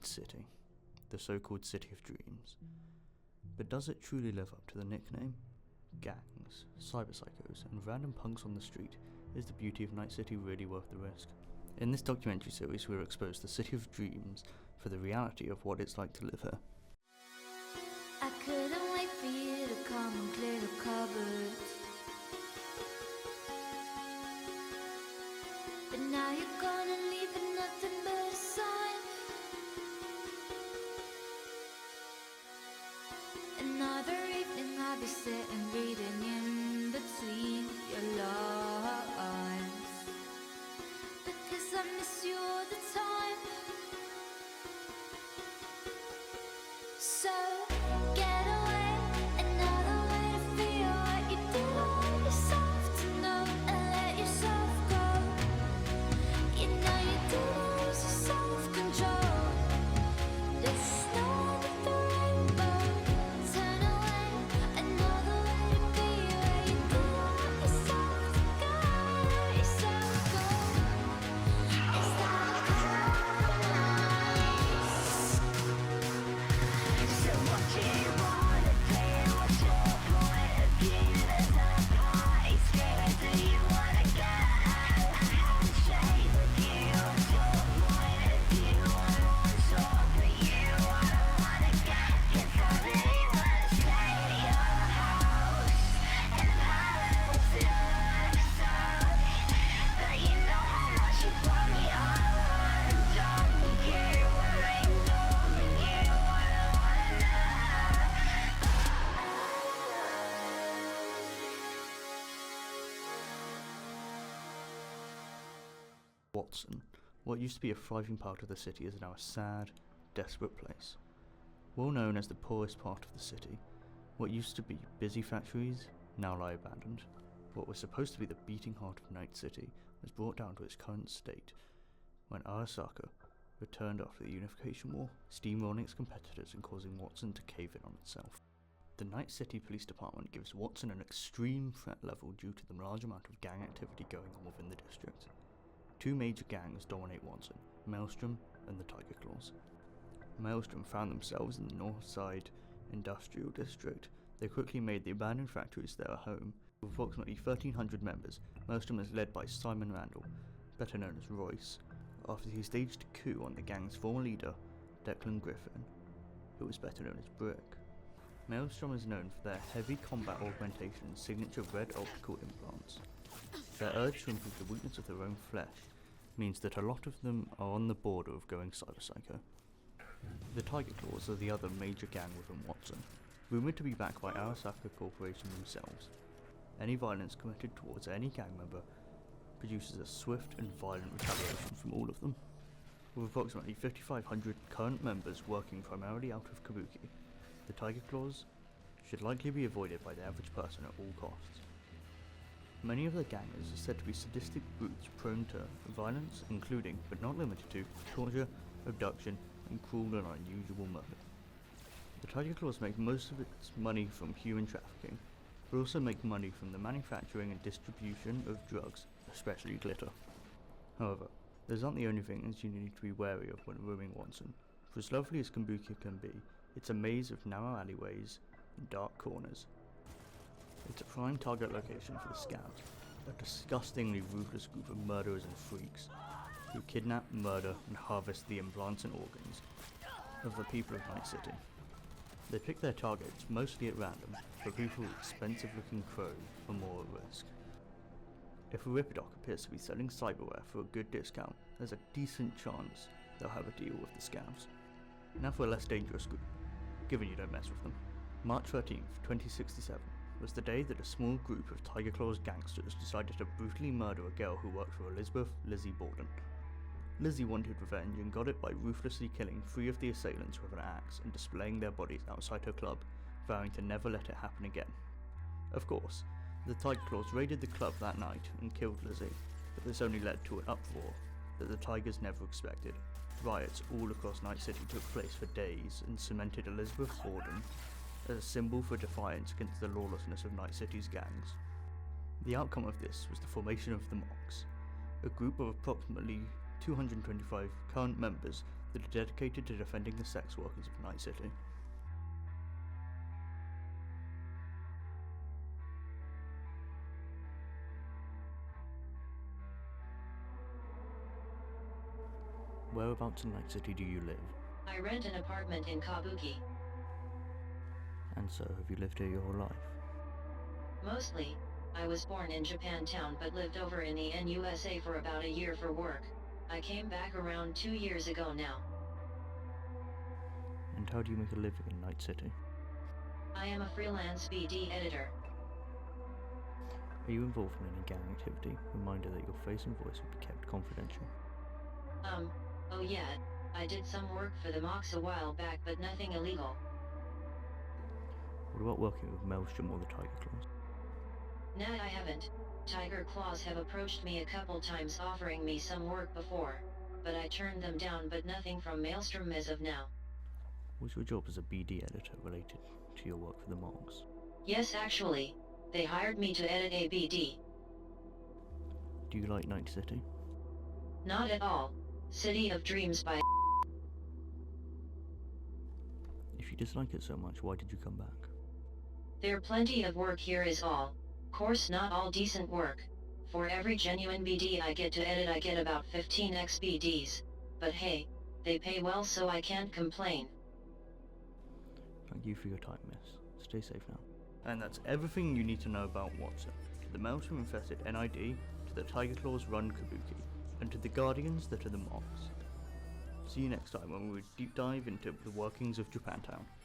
Night City, the so-called City of Dreams. But does it truly live up to the nickname? Gangs, cyberpsychos, and random punks on the street. Is the beauty of Night City really worth the risk? In this documentary series, we will expose the City of Dreams for the reality of what it's like to live here. I couldn't wait for you to come and clear the cupboards, but now you're gonna leave with nothing but a sign. Another evening I'll be sitting reading in between your lines, because I miss you all the time. So get away, another way to feel what you did on yourself to know, and let yourself go. You know you did lose your self-control. There's snow under the rainbow. Turn away, another way to be where you did want yourself to go. Let yourself go. Is that so what do you wanna do? What's your point of view? There's a party screaming, do you wanna go? Handshake with you. What's your point of view? I want to talk with you. I don't wanna get, 'cause I really wanna stay at your house and palace in Luxor. But you know how much you brought me on. Don't care what I know, but you wanna know. Watson, what used to be a thriving part of the city, is now a sad, desperate place. Well known as the poorest part of the city, what used to be busy factories now lie abandoned. What was supposed to be the beating heart of Night City was brought down to its current state when Arasaka returned after the Unification War, steamrolling its competitors and causing Watson to cave in on itself. The Night City Police Department gives Watson an extreme threat level due to the large amount of gang activity going on within the district. Two major gangs dominate Watson, Maelstrom and the Tiger Claws. Maelstrom found themselves in the North Side Industrial District. They quickly made the abandoned factories their home. With approximately 1,300 members, Maelstrom is led by Simon Randall, better known as Royce, after he staged a coup on the gang's former leader, Declan Griffin, who was better known as Brick. Maelstrom is known for their heavy combat augmentation and signature red optical implants. Their urge to improve the weakness of their own flesh means that a lot of them are on the border of going cyberpsycho. The Tiger Claws are the other major gang within Watson, rumoured to be backed by Arasaka Corporation themselves. Any violence committed towards any gang member produces a swift and violent retaliation from all of them. With approximately 5,500 current members working primarily out of Kabuki, the Tiger Claws should likely be avoided by the average person at all costs. Many of the gangers are said to be sadistic brutes prone to violence, including, but not limited to, torture, abduction, and cruel and unusual murder. The Tiger Claws make most of its money from human trafficking, but also make money from the manufacturing and distribution of drugs, especially glitter. However, those aren't the only things you need to be wary of when roaming Watson. For as lovely as Kabuki can be, it's a maze of narrow alleyways and dark corners. It's a prime target location for the Scabs, a disgustingly ruthless group of murderers and freaks who kidnap, murder, and harvest the implants and organs of the people of Night City. They pick their targets mostly at random, but people with expensive-looking clothes are more at risk. If a Ripperdoc appears to be selling cyberware for a good discount, there's a decent chance they'll have a deal with the Scabs. Now for a less dangerous group, given you don't mess with them. March 13th, 2067 was the day that a small group of Tiger Claws gangsters decided to brutally murder a girl who worked for Elizabeth Lizzie Borden. Lizzie wanted revenge and got it by ruthlessly killing 3 of the assailants with an axe and displaying their bodies outside her club, vowing to never let it happen again. Of course, the Tiger Claws raided the club that night and killed Lizzie, but this only led to an uproar that the Tigers never expected. Riots all across Night City took place for days and cemented Elizabeth Borden as a symbol for defiance against the lawlessness of Night City's gangs. The outcome of this was the formation of the Mocs, a group of approximately 225 current members that are dedicated to defending the sex workers of Night City. Whereabouts in Night City do you live? I rent an apartment in Kabuki. And so, have you lived here your whole life? Mostly. I was born in Japantown but lived over in the NUSA for about a year for work. I came back around 2 years ago now. And how do you make a living in Night City? I am a freelance BD editor. Are you involved in any gang activity? Reminder that your face and voice will be kept confidential. Oh yeah, I did some work for the Mox a while back but nothing illegal. What about working with Maelstrom or the Tiger Claws? Nah, I haven't. Tiger Claws have approached me a couple times offering me some work before, but I turned them down, but nothing from Maelstrom as of now. Was your job as a BD editor related to your work for the Mogs? Yes, actually. They hired me to edit a BD. Do you like Night City? Not at all. City of Dreams by... If you dislike it so much, why did you come back? There plenty of work here is all. Course not all decent work. For every genuine BD I get to edit I get about 15 XBDs. But hey, they pay well so I can't complain. Thank you for your time, miss. Stay safe now. And that's everything you need to know about Watson. To the Maelstrom-infested NID, to the Tiger Claws run Kabuki, and to the Guardians that are the Mogs. See you next time when we deep dive into the workings of Japantown.